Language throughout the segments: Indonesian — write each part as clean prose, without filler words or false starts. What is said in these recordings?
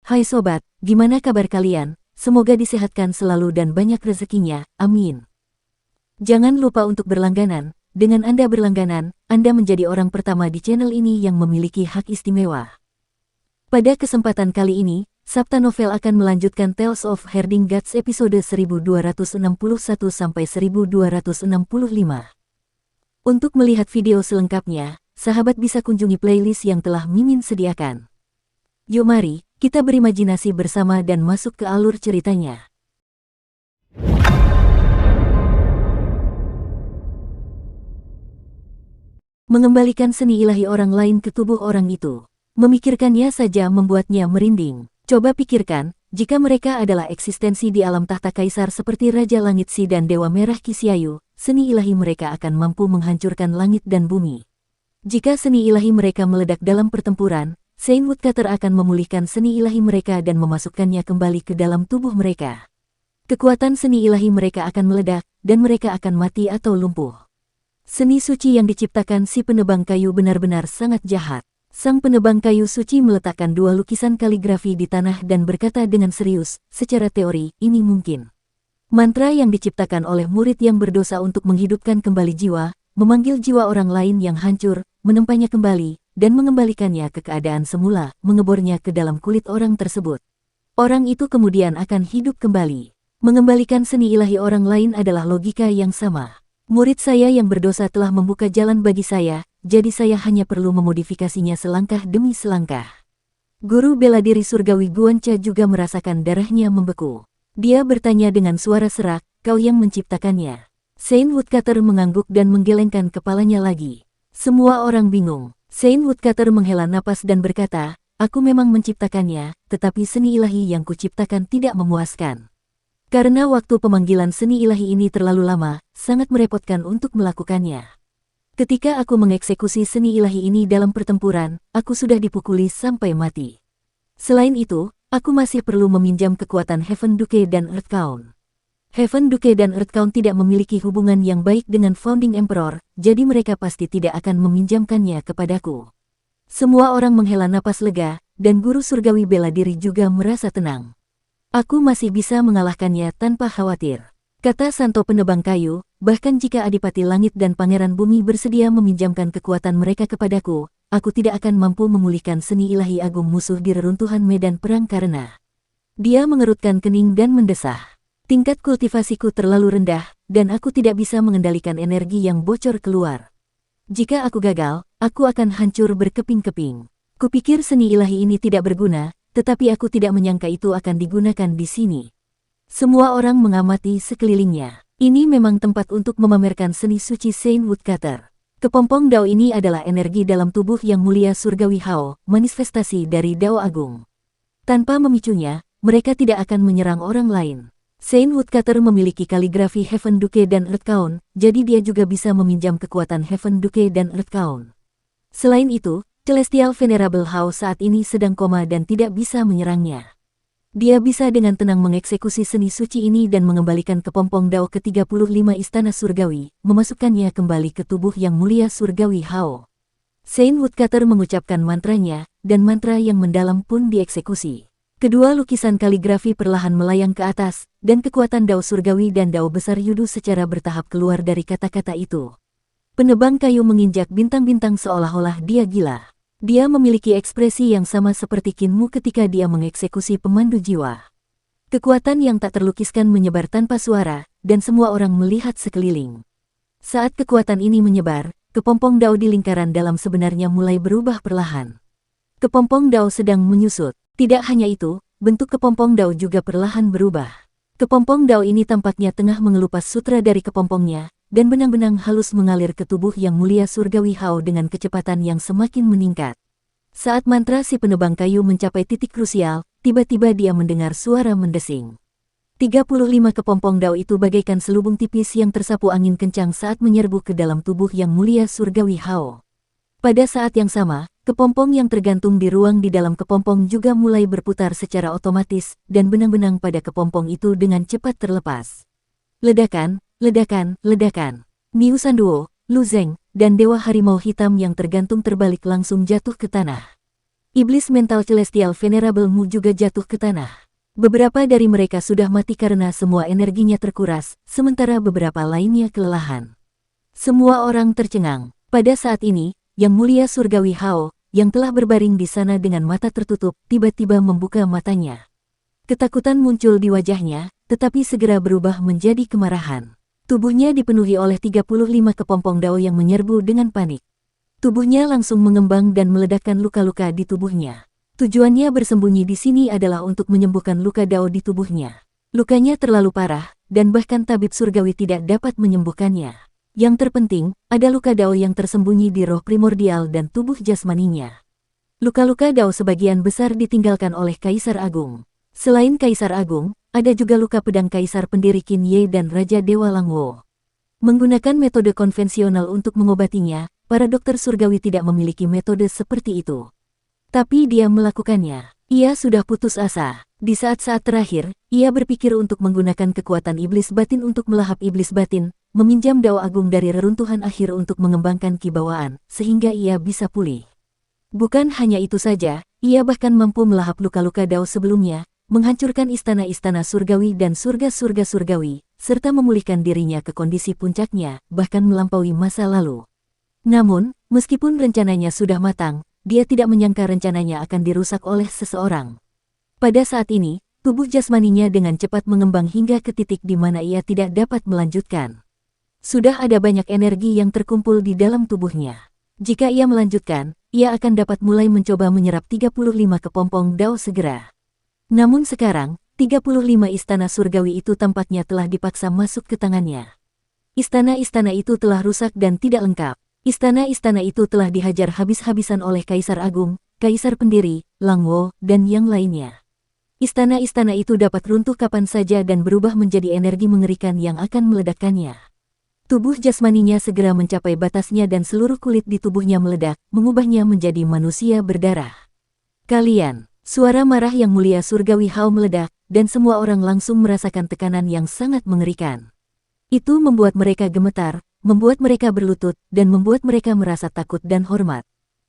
Hai sobat, gimana kabar kalian? Semoga disehatkan selalu dan banyak rezekinya, amin. Jangan lupa untuk berlangganan. Dengan Anda berlangganan, Anda menjadi orang pertama di channel ini yang memiliki hak istimewa. Pada kesempatan kali ini, Sabta Novel akan melanjutkan Tales of Herding Gods episode 1261-1265. Untuk melihat video selengkapnya, sahabat bisa kunjungi playlist yang telah Mimin sediakan. Yuk mari, kita berimajinasi bersama dan masuk ke alur ceritanya. Mengembalikan seni ilahi orang lain ke tubuh orang itu. Memikirkannya saja membuatnya merinding. Coba pikirkan, jika mereka adalah eksistensi di alam tahta kaisar seperti Raja Langit Si dan Dewa Merah Kisyayu, seni ilahi mereka akan mampu menghancurkan langit dan bumi. Jika seni ilahi mereka meledak dalam pertempuran, Saint Woodcutter akan memulihkan seni ilahi mereka dan memasukkannya kembali ke dalam tubuh mereka. Kekuatan seni ilahi mereka akan meledak, dan mereka akan mati atau lumpuh. Seni suci yang diciptakan si penebang kayu benar-benar sangat jahat. Sang penebang kayu suci meletakkan dua lukisan kaligrafi di tanah dan berkata dengan serius, secara teori, ini mungkin. Mantra yang diciptakan oleh murid yang berdosa untuk menghidupkan kembali jiwa, memanggil jiwa orang lain yang hancur, menempanya kembali, dan mengembalikannya ke keadaan semula, mengebornya ke dalam kulit orang tersebut. Orang itu kemudian akan hidup kembali. Mengembalikan seni ilahi orang lain adalah logika yang sama. Murid saya yang berdosa telah membuka jalan bagi saya, jadi saya hanya perlu memodifikasinya selangkah demi selangkah. Guru bela diri surgawi Guancha juga merasakan darahnya membeku. Dia bertanya dengan suara serak, kau yang menciptakannya. Saint Woodcutter mengangguk dan menggelengkan kepalanya lagi. Semua orang bingung. Saint Woodcutter menghela napas dan berkata, aku memang menciptakannya, tetapi seni ilahi yang kuciptakan tidak memuaskan. Karena waktu pemanggilan seni ilahi ini terlalu lama, sangat merepotkan untuk melakukannya. Ketika aku mengeksekusi seni ilahi ini dalam pertempuran, aku sudah dipukuli sampai mati. Selain itu, aku masih perlu meminjam kekuatan Heaven Duke dan Earth Count. Heaven Duke dan Earth Count tidak memiliki hubungan yang baik dengan Founding Emperor, jadi mereka pasti tidak akan meminjamkannya kepadaku. Semua orang menghela napas lega, dan guru surgawi bela diri juga merasa tenang. Aku masih bisa mengalahkannya tanpa khawatir, kata Santo penebang kayu, bahkan jika Adipati Langit dan Pangeran Bumi bersedia meminjamkan kekuatan mereka kepadaku, aku tidak akan mampu memulihkan seni ilahi agung musuh di reruntuhan medan perang karena... Dia mengerutkan kening dan mendesah. Tingkat kultivasiku terlalu rendah, dan aku tidak bisa mengendalikan energi yang bocor keluar. Jika aku gagal, aku akan hancur berkeping-keping. Kupikir seni ilahi ini tidak berguna, tetapi aku tidak menyangka itu akan digunakan di sini. Semua orang mengamati sekelilingnya. Ini memang tempat untuk memamerkan seni suci Saint Woodcutter. Kepompong Dao ini adalah energi dalam tubuh yang mulia surgawi Hao, manifestasi dari Dao Agung. Tanpa memicunya, mereka tidak akan menyerang orang lain. Saint Woodcutter memiliki kaligrafi Heaven Duke dan Earth Count, jadi dia juga bisa meminjam kekuatan Heaven Duke dan Earth Count. Selain itu, Celestial Venerable Hao saat ini sedang koma dan tidak bisa menyerangnya. Dia bisa dengan tenang mengeksekusi seni suci ini dan mengembalikan kepompong Dao ke-35 istana surgawi, memasukkannya kembali ke tubuh yang mulia surgawi Hao. Saint Woodcutter mengucapkan mantranya, dan mantra yang mendalam pun dieksekusi. Kedua lukisan kaligrafi perlahan melayang ke atas, dan kekuatan Dao surgawi dan Dao besar Yudu secara bertahap keluar dari kata-kata itu. Penebang kayu menginjak bintang-bintang seolah-olah dia gila. Dia memiliki ekspresi yang sama seperti Kinmu ketika dia mengeksekusi pemandu jiwa. Kekuatan yang tak terlukiskan menyebar tanpa suara, dan semua orang melihat sekeliling. Saat kekuatan ini menyebar, kepompong Dao di lingkaran dalam sebenarnya mulai berubah perlahan. Kepompong Dao sedang menyusut. Tidak hanya itu, bentuk kepompong Dao juga perlahan berubah. Kepompong Dao ini tampaknya tengah mengelupas sutra dari kepompongnya, dan benang-benang halus mengalir ke tubuh yang mulia surgawi Hao dengan kecepatan yang semakin meningkat. Saat mantra si penebang kayu mencapai titik krusial, tiba-tiba dia mendengar suara mendesing. 35 kepompong Dao itu bagaikan selubung tipis yang tersapu angin kencang saat menyerbu ke dalam tubuh yang mulia surgawi Hao. Pada saat yang sama, kepompong yang tergantung di ruang di dalam kepompong juga mulai berputar secara otomatis, dan benang-benang pada kepompong itu dengan cepat terlepas. Ledakan, ledakan, ledakan. Miu Sanduo, Lu Zeng, dan Dewa Harimau Hitam yang tergantung terbalik langsung jatuh ke tanah. Iblis mental Celestial Venerable Mu juga jatuh ke tanah. Beberapa dari mereka sudah mati karena semua energinya terkuras, sementara beberapa lainnya kelelahan. Semua orang tercengang. Pada saat ini, Yang Mulia Surgawi Hao, yang telah berbaring di sana dengan mata tertutup, tiba-tiba membuka matanya. Ketakutan muncul di wajahnya, tetapi segera berubah menjadi kemarahan. Tubuhnya dipenuhi oleh 35 kepompong dao yang menyerbu dengan panik. Tubuhnya langsung mengembang dan meledakkan luka-luka di tubuhnya. Tujuannya bersembunyi di sini adalah untuk menyembuhkan luka dao di tubuhnya. Lukanya terlalu parah, dan bahkan tabib surgawi tidak dapat menyembuhkannya. Yang terpenting, ada luka dao yang tersembunyi di roh primordial dan tubuh jasmaninya. Luka-luka dao sebagian besar ditinggalkan oleh Kaisar Agung. Selain Kaisar Agung, ada juga luka pedang Kaisar pendiri Qin Ye dan Raja Dewa Langwo. Menggunakan metode konvensional untuk mengobatinya, para dokter surgawi tidak memiliki metode seperti itu. Tapi dia melakukannya. Ia sudah putus asa. Di saat-saat terakhir, ia berpikir untuk menggunakan kekuatan iblis batin untuk melahap iblis batin, meminjam dao agung dari reruntuhan akhir untuk mengembangkan kibawaan, sehingga ia bisa pulih. Bukan hanya itu saja, ia bahkan mampu melahap luka-luka dao sebelumnya, menghancurkan istana-istana surgawi dan surga-surga surgawi, serta memulihkan dirinya ke kondisi puncaknya, bahkan melampaui masa lalu. Namun, meskipun rencananya sudah matang, dia tidak menyangka rencananya akan dirusak oleh seseorang. Pada saat ini, tubuh jasmaninya dengan cepat mengembang hingga ke titik di mana ia tidak dapat melanjutkan. Sudah ada banyak energi yang terkumpul di dalam tubuhnya. Jika ia melanjutkan, ia akan dapat mulai mencoba menyerap 35 kepompong dao segera. Namun sekarang, 35 istana surgawi itu tampaknya telah dipaksa masuk ke tangannya. Istana-istana itu telah rusak dan tidak lengkap. Istana-istana itu telah dihajar habis-habisan oleh Kaisar Agung, Kaisar Pendiri, Langwo, dan yang lainnya. Istana-istana itu dapat runtuh kapan saja dan berubah menjadi energi mengerikan yang akan meledakkannya. Tubuh jasmaninya segera mencapai batasnya dan seluruh kulit di tubuhnya meledak, mengubahnya menjadi manusia berdarah. Kalian, suara marah Yang Mulia Surgawi Hao meledak, dan semua orang langsung merasakan tekanan yang sangat mengerikan. Itu membuat mereka gemetar, membuat mereka berlutut, dan membuat mereka merasa takut dan hormat.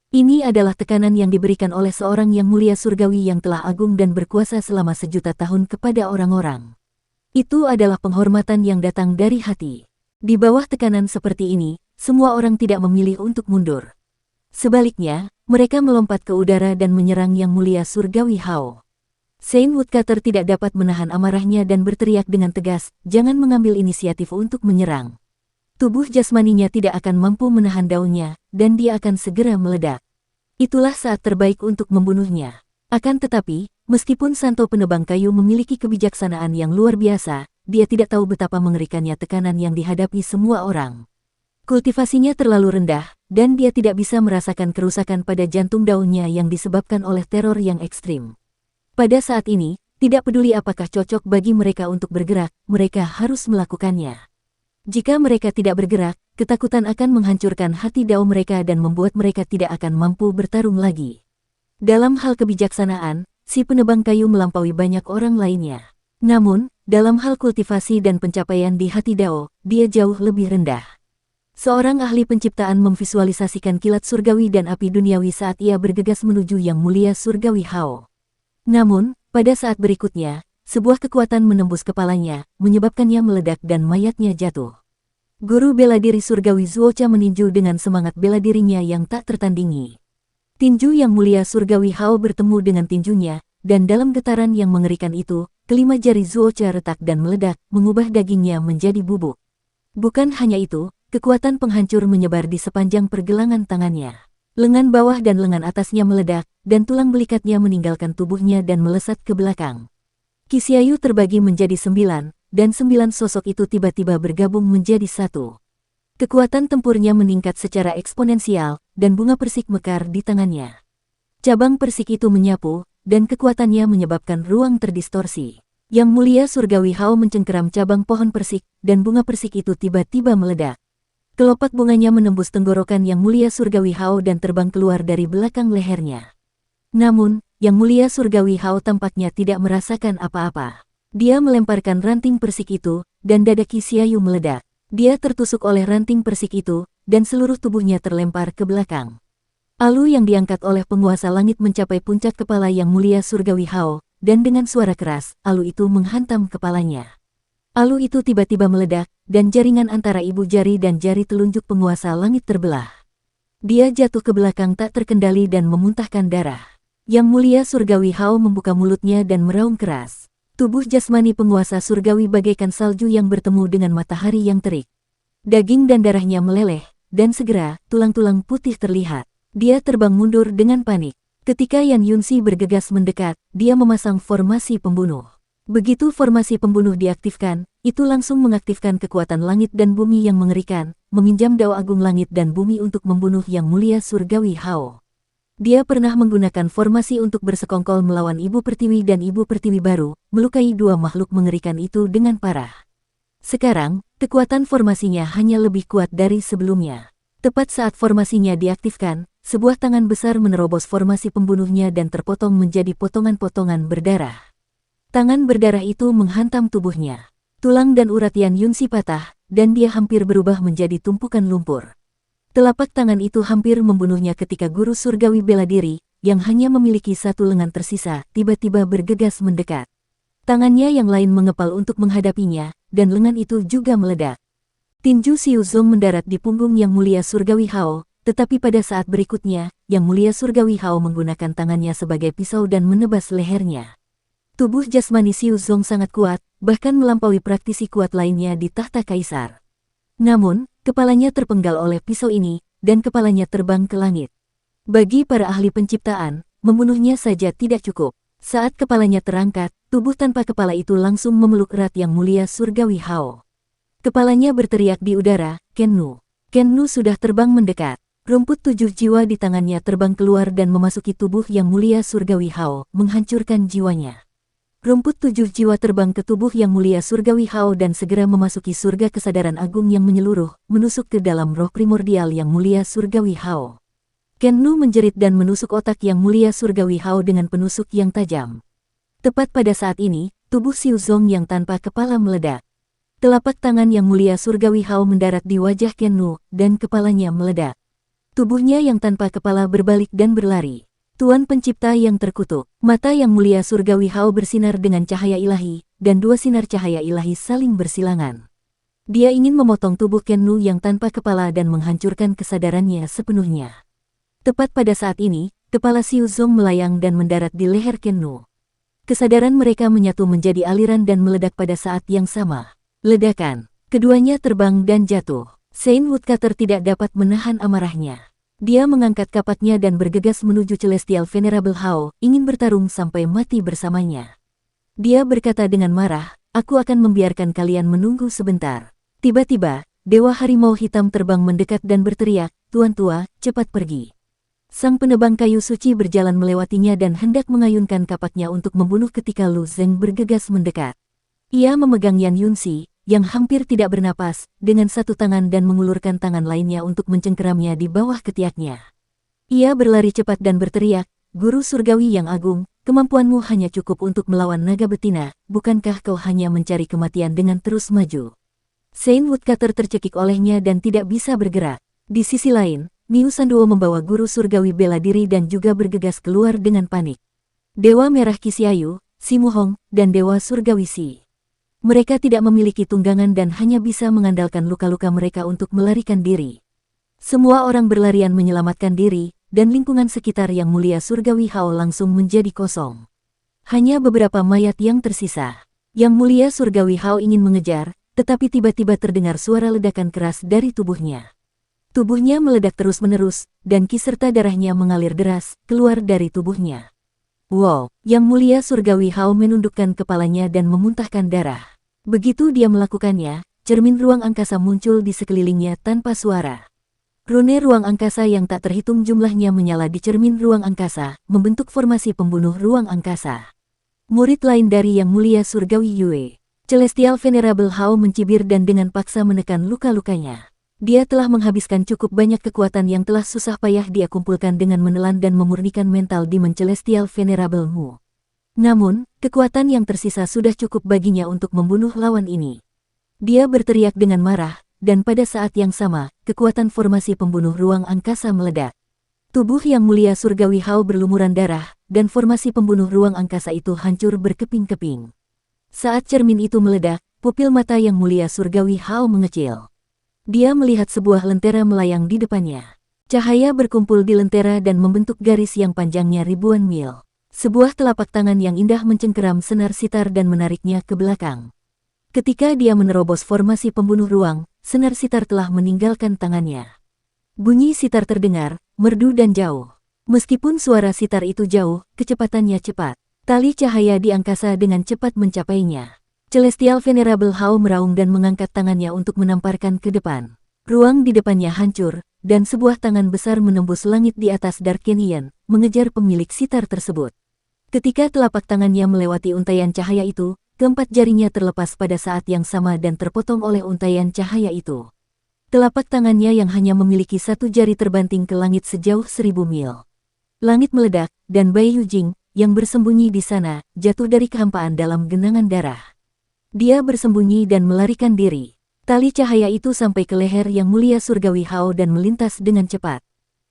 Ini adalah tekanan yang diberikan oleh seorang Yang Mulia Surgawi yang telah agung dan berkuasa selama sejuta tahun kepada orang-orang. Itu adalah penghormatan yang datang dari hati. Di bawah tekanan seperti ini, semua orang tidak memilih untuk mundur. Sebaliknya, mereka melompat ke udara dan menyerang Yang Mulia Surgawi Hao. Saint Woodcutter tidak dapat menahan amarahnya dan berteriak dengan tegas, "Jangan mengambil inisiatif untuk menyerang." Tubuh jasmaninya tidak akan mampu menahan daunnya, dan dia akan segera meledak. Itulah saat terbaik untuk membunuhnya. Akan tetapi, meskipun Santo Penebang Kayu memiliki kebijaksanaan yang luar biasa, dia tidak tahu betapa mengerikannya tekanan yang dihadapi semua orang. Kultivasinya terlalu rendah, dan dia tidak bisa merasakan kerusakan pada jantung daunnya yang disebabkan oleh teror yang ekstrim. Pada saat ini, tidak peduli apakah cocok bagi mereka untuk bergerak, mereka harus melakukannya. Jika mereka tidak bergerak, ketakutan akan menghancurkan hati dao mereka dan membuat mereka tidak akan mampu bertarung lagi. Dalam hal kebijaksanaan, si penebang kayu melampaui banyak orang lainnya. Namun, dalam hal kultivasi dan pencapaian di hati dao, dia jauh lebih rendah. Seorang ahli penciptaan memvisualisasikan kilat surgawi dan api duniawi saat ia bergegas menuju Yang Mulia Surgawi Hao. Namun, pada saat berikutnya, sebuah kekuatan menembus kepalanya, menyebabkannya meledak dan mayatnya jatuh. Guru bela diri surgawi Zuocha meninju dengan semangat bela dirinya yang tak tertandingi. Tinju Yang Mulia Surgawi Hao bertemu dengan tinjunya, dan dalam getaran yang mengerikan itu, kelima jari Zuocha retak dan meledak, mengubah dagingnya menjadi bubuk. Bukan hanya itu, kekuatan penghancur menyebar di sepanjang pergelangan tangannya. Lengan bawah dan lengan atasnya meledak, dan tulang belikatnya meninggalkan tubuhnya dan melesat ke belakang. Kisyayu terbagi menjadi 9, dan 9 sosok itu tiba-tiba bergabung menjadi satu. Kekuatan tempurnya meningkat secara eksponensial, dan bunga persik mekar di tangannya. Cabang persik itu menyapu, dan kekuatannya menyebabkan ruang terdistorsi. Yang Mulia Surgawi Hao mencengkeram cabang pohon persik, dan bunga persik itu tiba-tiba meledak. Kelopak bunganya menembus tenggorokan Yang Mulia Surgawi Hao dan terbang keluar dari belakang lehernya. Namun, Yang Mulia Surgawi Hao tampaknya tidak merasakan apa-apa. Dia melemparkan ranting persik itu, dan dada Kisyayu meledak. Dia tertusuk oleh ranting persik itu, dan seluruh tubuhnya terlempar ke belakang. Alu yang diangkat oleh penguasa langit mencapai puncak kepala yang mulia surgawi Hao, dan dengan suara keras, alu itu menghantam kepalanya. Alu itu tiba-tiba meledak, dan jaringan antara ibu jari dan jari telunjuk penguasa langit terbelah. Dia jatuh ke belakang tak terkendali dan memuntahkan darah. Yang mulia surgawi Hao membuka mulutnya dan meraung keras. Tubuh jasmani penguasa surgawi bagaikan salju yang bertemu dengan matahari yang terik. Daging dan darahnya meleleh, dan segera, tulang-tulang putih terlihat. Dia terbang mundur dengan panik. Ketika Yan Yunxi bergegas mendekat, dia memasang formasi pembunuh. Begitu formasi pembunuh diaktifkan, itu langsung mengaktifkan kekuatan langit dan bumi yang mengerikan, meminjam Dao Agung Langit dan Bumi untuk membunuh Yang Mulia Surgawi Hao. Dia pernah menggunakan formasi untuk bersekongkol melawan Ibu Pertiwi dan Ibu Pertiwi baru, melukai dua makhluk mengerikan itu dengan parah. Sekarang, kekuatan formasinya hanya lebih kuat dari sebelumnya. Tepat saat formasinya diaktifkan, sebuah tangan besar menerobos formasi pembunuhnya dan terpotong menjadi potongan-potongan berdarah. Tangan berdarah itu menghantam tubuhnya. Tulang dan urat Yan Yunxi patah, dan dia hampir berubah menjadi tumpukan lumpur. Telapak tangan itu hampir membunuhnya ketika guru surgawi bela diri, yang hanya memiliki satu lengan tersisa, tiba-tiba bergegas mendekat. Tangannya yang lain mengepal untuk menghadapinya, dan lengan itu juga meledak. Tinju Xiu Zong mendarat di punggung Yang Mulia Surgawi Hao, tetapi pada saat berikutnya, Yang Mulia Surgawi Hao menggunakan tangannya sebagai pisau dan menebas lehernya. Tubuh jasmani Xiu Zong sangat kuat, bahkan melampaui praktisi kuat lainnya di tahta kaisar. Namun, kepalanya terpenggal oleh pisau ini, dan kepalanya terbang ke langit. Bagi para ahli penciptaan, membunuhnya saja tidak cukup. Saat kepalanya terangkat, tubuh tanpa kepala itu langsung memeluk erat Yang Mulia Surgawi Hao. Kepalanya berteriak di udara, Kennu. Kennu sudah terbang mendekat. Rumput 7 jiwa di tangannya terbang keluar dan memasuki tubuh Yang Mulia Surgawi Hao, menghancurkan jiwanya. Rumput 7 jiwa terbang ke tubuh Yang Mulia Surgawi Hao dan segera memasuki surga kesadaran agung yang menyeluruh, menusuk ke dalam roh primordial Yang Mulia Surgawi Hao. Kennu menjerit dan menusuk otak Yang Mulia Surgawi Hao dengan penusuk yang tajam. Tepat pada saat ini, tubuh Xiu Zong yang tanpa kepala meledak. Telapak tangan Yang Mulia Surgawi Hao mendarat di wajah Kennu, dan kepalanya meledak. Tubuhnya yang tanpa kepala berbalik dan berlari. Tuan Pencipta yang terkutuk, mata Yang Mulia Surgawi Hao bersinar dengan cahaya ilahi, dan dua sinar cahaya ilahi saling bersilangan. Dia ingin memotong tubuh Kennu yang tanpa kepala dan menghancurkan kesadarannya sepenuhnya. Tepat pada saat ini, kepala Xiu Zong melayang dan mendarat di leher Kennu. Kesadaran mereka menyatu menjadi aliran dan meledak pada saat yang sama. Ledakan. Keduanya terbang dan jatuh. Saint Woodcutter tidak dapat menahan amarahnya. Dia mengangkat kapaknya dan bergegas menuju Celestial Venerable Hao, ingin bertarung sampai mati bersamanya. Dia berkata dengan marah, "Aku akan membiarkan kalian menunggu sebentar." Tiba-tiba, Dewa Harimau Hitam terbang mendekat dan berteriak, "Tuan tua, cepat pergi." Sang penebang kayu suci berjalan melewatinya dan hendak mengayunkan kapaknya untuk membunuh ketika Lu Zeng bergegas mendekat. Ia memegang Yan Yunxi, yang hampir tidak bernapas, dengan satu tangan dan mengulurkan tangan lainnya untuk mencengkeramnya di bawah ketiaknya. Ia berlari cepat dan berteriak, "Guru Surgawi yang agung, kemampuanmu hanya cukup untuk melawan naga betina, bukankah kau hanya mencari kematian dengan terus maju?" Saint Woodcutter tercekik olehnya dan tidak bisa bergerak. Di sisi lain, Miu Sanduo membawa guru surgawi bela diri dan juga bergegas keluar dengan panik. Dewa Merah Qixia, Si Muhong, dan Dewa Surgawi Si. Mereka tidak memiliki tunggangan dan hanya bisa mengandalkan luka-luka mereka untuk melarikan diri. Semua orang berlarian menyelamatkan diri, dan lingkungan sekitar Yang Mulia Surgawi Hao langsung menjadi kosong. Hanya beberapa mayat yang tersisa. Yang Mulia Surgawi Hao ingin mengejar, tetapi tiba-tiba terdengar suara ledakan keras dari tubuhnya. Tubuhnya meledak terus-menerus, dan ki serta darahnya mengalir deras keluar dari tubuhnya. Wow, Yang Mulia Surgawi Hao menundukkan kepalanya dan memuntahkan darah. Begitu dia melakukannya, cermin ruang angkasa muncul di sekelilingnya tanpa suara. Rune ruang angkasa yang tak terhitung jumlahnya menyala di cermin ruang angkasa, membentuk formasi pembunuh ruang angkasa. Murid lain dari Yang Mulia Surgawi Yue, Celestial Venerable Hao mencibir dan dengan paksa menekan luka-lukanya. Dia telah menghabiskan cukup banyak kekuatan yang telah susah payah dia kumpulkan dengan menelan dan memurnikan mental Demon Celestial Venerable Mu. Namun, kekuatan yang tersisa sudah cukup baginya untuk membunuh lawan ini. Dia berteriak dengan marah, dan pada saat yang sama, kekuatan formasi pembunuh ruang angkasa meledak. Tubuh yang mulia surgawi Hao berlumuran darah, dan formasi pembunuh ruang angkasa itu hancur berkeping-keping. Saat cermin itu meledak, pupil mata yang mulia surgawi Hao mengecil. Dia melihat sebuah lentera melayang di depannya. Cahaya berkumpul di lentera dan membentuk garis yang panjangnya ribuan mil. Sebuah telapak tangan yang indah mencengkeram senar sitar dan menariknya ke belakang. Ketika dia menerobos formasi pembunuh ruang, senar sitar telah meninggalkan tangannya. Bunyi sitar terdengar, merdu dan jauh. Meskipun suara sitar itu jauh, kecepatannya cepat. Tali cahaya di angkasa dengan cepat mencapainya. Celestial Venerable Hao meraung dan mengangkat tangannya untuk menamparkan ke depan. Ruang di depannya hancur, dan sebuah tangan besar menembus langit di atas Dark Canyon, mengejar pemilik sitar tersebut. Ketika telapak tangannya melewati untaian cahaya itu, keempat jarinya terlepas pada saat yang sama dan terpotong oleh untaian cahaya itu. Telapak tangannya yang hanya memiliki satu jari terbanting ke langit sejauh 1000 mil. Langit meledak, dan Bai Yujing, yang bersembunyi di sana, jatuh dari kehampaan dalam genangan darah. Dia bersembunyi dan melarikan diri. Tali cahaya itu sampai ke leher yang mulia surgawi Hao dan melintas dengan cepat.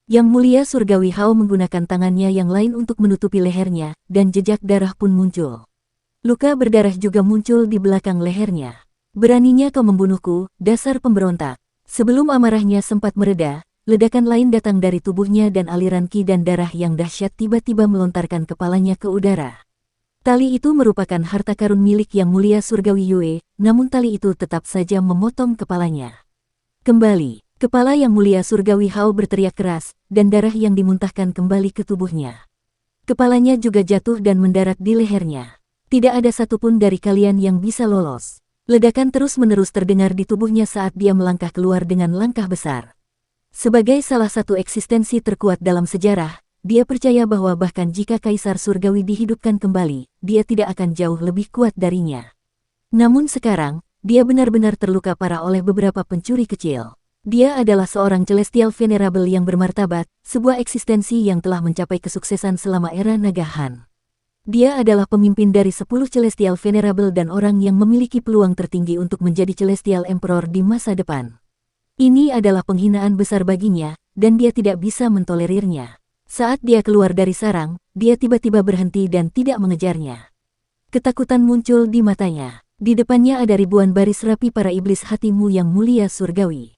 Yang mulia surgawi Hao menggunakan tangannya yang lain untuk menutupi lehernya, dan jejak darah pun muncul. Luka berdarah juga muncul di belakang lehernya. Beraninya kau membunuhku, dasar pemberontak. Sebelum amarahnya sempat mereda, ledakan lain datang dari tubuhnya dan aliran ki dan darah yang dahsyat tiba-tiba melontarkan kepalanya ke udara. Tali itu merupakan harta karun milik yang mulia surgawi Yue, namun tali itu tetap saja memotong kepalanya. Kembali, kepala yang mulia surgawi Hao berteriak keras, dan darah yang dimuntahkan kembali ke tubuhnya. Kepalanya juga jatuh dan mendarat di lehernya. Tidak ada satupun dari kalian yang bisa lolos. Ledakan terus-menerus terdengar di tubuhnya saat dia melangkah keluar dengan langkah besar. Sebagai salah satu eksistensi terkuat dalam sejarah, dia percaya bahwa bahkan jika Kaisar Surgawi dihidupkan kembali, dia tidak akan jauh lebih kuat darinya. Namun sekarang, dia benar-benar terluka parah oleh beberapa pencuri kecil. Dia adalah seorang Celestial Venerable yang bermartabat, sebuah eksistensi yang telah mencapai kesuksesan selama era Naga Han. Dia adalah pemimpin dari 10 Celestial Venerable dan orang yang memiliki peluang tertinggi untuk menjadi Celestial Emperor di masa depan. Ini adalah penghinaan besar baginya, dan dia tidak bisa mentolerirnya. Saat dia keluar dari sarang, dia tiba-tiba berhenti dan tidak mengejarnya. Ketakutan muncul di matanya. Di depannya ada ribuan baris rapi para iblis hatimu yang mulia surgawi.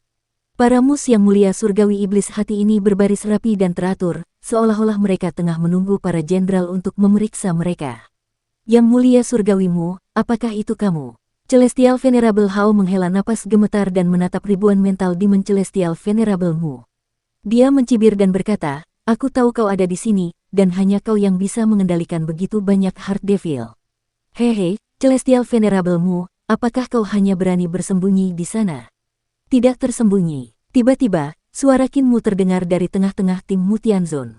Para mus yang mulia surgawi iblis hati ini berbaris rapi dan teratur, seolah-olah mereka tengah menunggu para jenderal untuk memeriksa mereka. Yang mulia surgawimu, apakah itu kamu? Celestial Venerable Hao menghela napas gemetar dan menatap ribuan mental demon Celestial Venerable-mu. Dia mencibir dan berkata, aku tahu kau ada di sini, dan hanya kau yang bisa mengendalikan begitu banyak Heart Devil. Hehe, Celestial Venerable-mu, apakah kau hanya berani bersembunyi di sana? Tidak tersembunyi. Tiba-tiba, suara Kinmu terdengar dari tengah-tengah tim Mutianzon.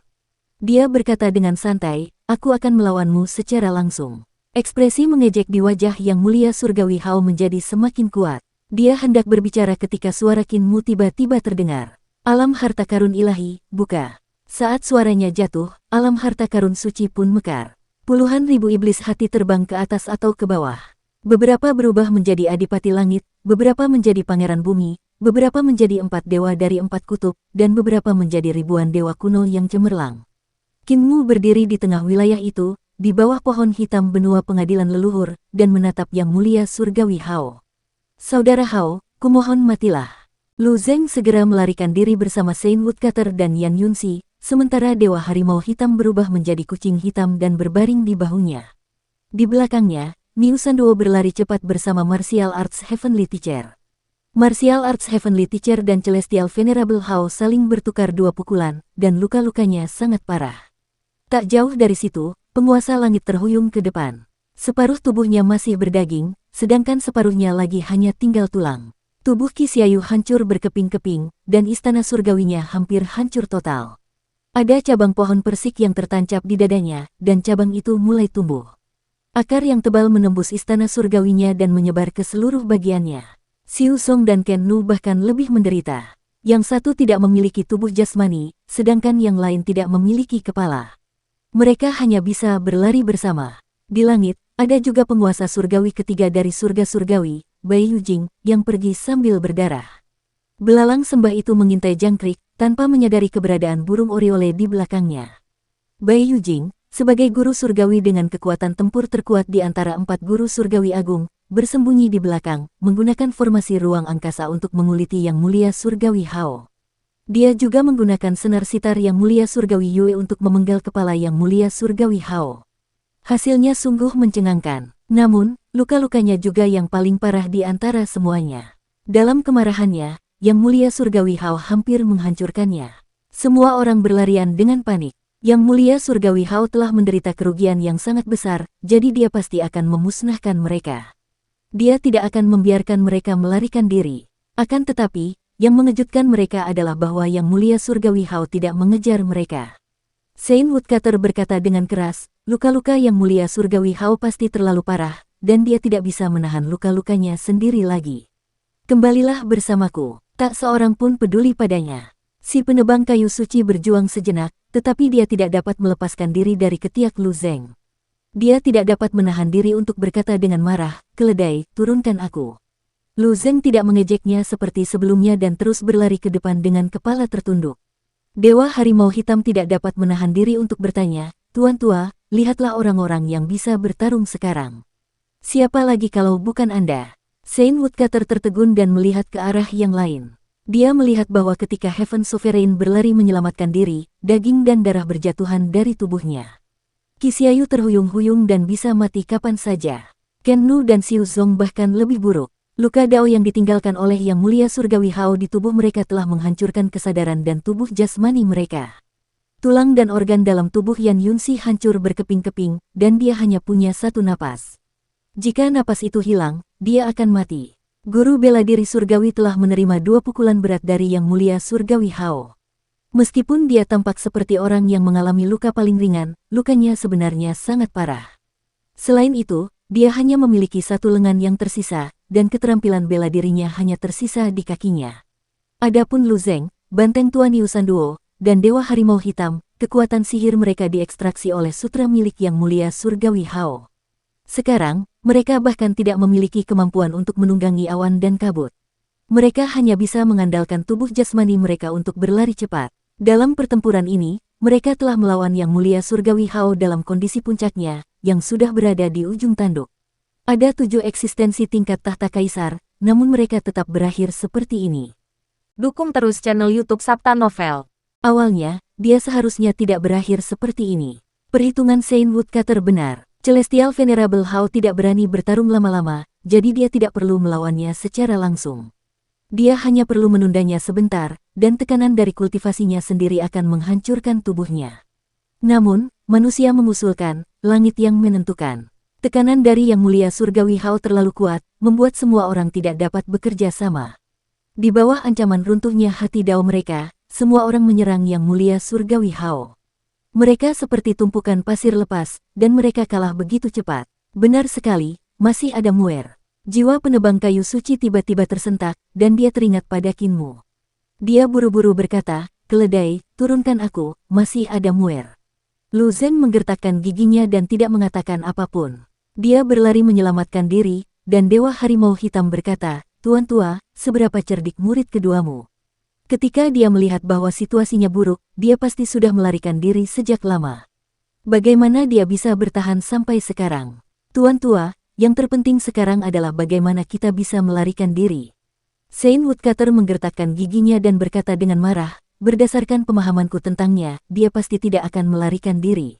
Dia berkata dengan santai, aku akan melawanmu secara langsung. Ekspresi mengejek di wajah yang mulia surgawi Hao menjadi semakin kuat. Dia hendak berbicara ketika suara Kinmu tiba-tiba terdengar. Alam harta karun ilahi, buka. Saat suaranya jatuh, alam harta karun suci pun mekar. Puluhan ribu iblis hati terbang ke atas atau ke bawah. Beberapa berubah menjadi adipati langit, beberapa menjadi pangeran bumi, beberapa menjadi 4 dewa dari 4 kutub, dan beberapa menjadi ribuan dewa kuno yang cemerlang. Kinmu berdiri di tengah wilayah itu, di bawah pohon hitam benua pengadilan leluhur, dan menatap yang mulia surgawi Hao. Saudara Hao, kumohon matilah. Lu Zeng segera melarikan diri bersama Saint Woodcutter dan Yan Yunxi, sementara Dewa Harimau Hitam berubah menjadi kucing hitam dan berbaring di bahunya. Di belakangnya, Niu Sanduo berlari cepat bersama Martial Arts Heavenly Teacher. Martial Arts Heavenly Teacher dan Celestial Venerable Hao saling bertukar 2 pukulan, dan luka-lukanya sangat parah. Tak jauh dari situ, penguasa langit terhuyung ke depan. Separuh tubuhnya masih berdaging, sedangkan separuhnya lagi hanya tinggal tulang. Tubuh Qi Xiaoyu hancur berkeping-keping, dan istana surgawinya hampir hancur total. Ada cabang pohon persik yang tertancap di dadanya, dan cabang itu mulai tumbuh. Akar yang tebal menembus istana surgawinya dan menyebar ke seluruh bagiannya. Xiu Song dan Ken Nu bahkan lebih menderita. Yang satu tidak memiliki tubuh jasmani, sedangkan yang lain tidak memiliki kepala. Mereka hanya bisa berlari bersama. Di langit, ada juga penguasa surgawi ketiga dari surga surgawi, Bai Yujing, yang pergi sambil berdarah. Belalang sembah itu mengintai jangkrik, tanpa menyadari keberadaan burung Oriole di belakangnya. Bai Yujing, sebagai guru surgawi dengan kekuatan tempur terkuat di antara 4 guru surgawi agung, bersembunyi di belakang, menggunakan formasi ruang angkasa untuk menguliti Yang Mulia Surgawi Hao. Dia juga menggunakan senar sitar Yang Mulia Surgawi Yue untuk memenggal kepala Yang Mulia Surgawi Hao. Hasilnya sungguh mencengangkan, namun, luka-lukanya juga yang paling parah di antara semuanya. Dalam kemarahannya, Yang Mulia Surgawi Hao hampir menghancurkannya. Semua orang berlarian dengan panik. Yang Mulia Surgawi Hao telah menderita kerugian yang sangat besar, jadi dia pasti akan memusnahkan mereka. Dia tidak akan membiarkan mereka melarikan diri. Akan tetapi, yang mengejutkan mereka adalah bahwa Yang Mulia Surgawi Hao tidak mengejar mereka. Saint Woodcutter berkata dengan keras, luka-luka Yang Mulia Surgawi Hao pasti terlalu parah, dan dia tidak bisa menahan luka-lukanya sendiri lagi. Kembalilah bersamaku. Tak seorang pun peduli padanya. Si penebang kayu suci berjuang sejenak, tetapi dia tidak dapat melepaskan diri dari ketiak Lu Zeng. Dia tidak dapat menahan diri untuk berkata dengan marah, keledai, turunkan aku. Lu Zeng tidak mengejeknya seperti sebelumnya dan terus berlari ke depan dengan kepala tertunduk. Dewa Harimau Hitam tidak dapat menahan diri untuk bertanya, Tuan Tua, lihatlah orang-orang yang bisa bertarung sekarang. Siapa lagi kalau bukan Anda? Saint Woodcutter tertegun dan melihat ke arah yang lain. Dia melihat bahwa ketika Heaven Sovereign berlari menyelamatkan diri, daging dan darah berjatuhan dari tubuhnya. Qixia terhuyung-huyung dan bisa mati kapan saja. Ken Nu dan Xiu Zong bahkan lebih buruk. Luka Dao yang ditinggalkan oleh Yang Mulia Surgawi Hao di tubuh mereka telah menghancurkan kesadaran dan tubuh jasmani mereka. Tulang dan organ dalam tubuh Yan Yunxi hancur berkeping-keping, dan dia hanya punya satu napas. Jika napas itu hilang, dia akan mati. Guru bela diri surgawi telah menerima 2 pukulan berat dari Yang Mulia Surgawi Hao. Meskipun dia tampak seperti orang yang mengalami luka paling ringan, lukanya sebenarnya sangat parah. Selain itu, dia hanya memiliki satu lengan yang tersisa, dan keterampilan bela dirinya hanya tersisa di kakinya. Adapun Lu Zeng, Banteng Tuan Yusan Duo, dan Dewa Harimau Hitam, kekuatan sihir mereka diekstraksi oleh sutra milik Yang Mulia Surgawi Hao. Sekarang, mereka bahkan tidak memiliki kemampuan untuk menunggangi awan dan kabut. Mereka hanya bisa mengandalkan tubuh jasmani mereka untuk berlari cepat. Dalam pertempuran ini, mereka telah melawan Yang Mulia Surgawi Hao dalam kondisi puncaknya, yang sudah berada di ujung tanduk. Ada 7 eksistensi tingkat tahta kaisar, namun mereka tetap berakhir seperti ini. Dukung terus channel YouTube Sabta Novel. Awalnya, dia seharusnya tidak berakhir seperti ini. Perhitungan Saint Woodcutter benar. Celestial Venerable Hao tidak berani bertarung lama-lama, jadi dia tidak perlu melawannya secara langsung. Dia hanya perlu menundanya sebentar, dan tekanan dari kultivasinya sendiri akan menghancurkan tubuhnya. Namun, manusia mengusulkan, langit yang menentukan. Tekanan dari Yang Mulia Surgawi Hao terlalu kuat, membuat semua orang tidak dapat bekerja sama. Di bawah ancaman runtuhnya hati Dao mereka, semua orang menyerang Yang Mulia Surgawi Hao. Mereka seperti tumpukan pasir lepas, dan mereka kalah begitu cepat. Benar sekali, masih ada Muer. Jiwa penebang kayu suci tiba-tiba tersentak, dan dia teringat pada Kinmu. Dia buru-buru berkata, keledai, turunkan aku, masih ada Muer. Lu Zeng menggertakkan giginya dan tidak mengatakan apapun. Dia berlari menyelamatkan diri, dan Dewa Harimau Hitam berkata, Tuan Tua, seberapa cerdik murid keduamu? Ketika dia melihat bahwa situasinya buruk, dia pasti sudah melarikan diri sejak lama. Bagaimana dia bisa bertahan sampai sekarang? Tuan Tua, yang terpenting sekarang adalah bagaimana kita bisa melarikan diri. Saint Woodcutter menggertakkan giginya dan berkata dengan marah, berdasarkan pemahamanku tentangnya, dia pasti tidak akan melarikan diri.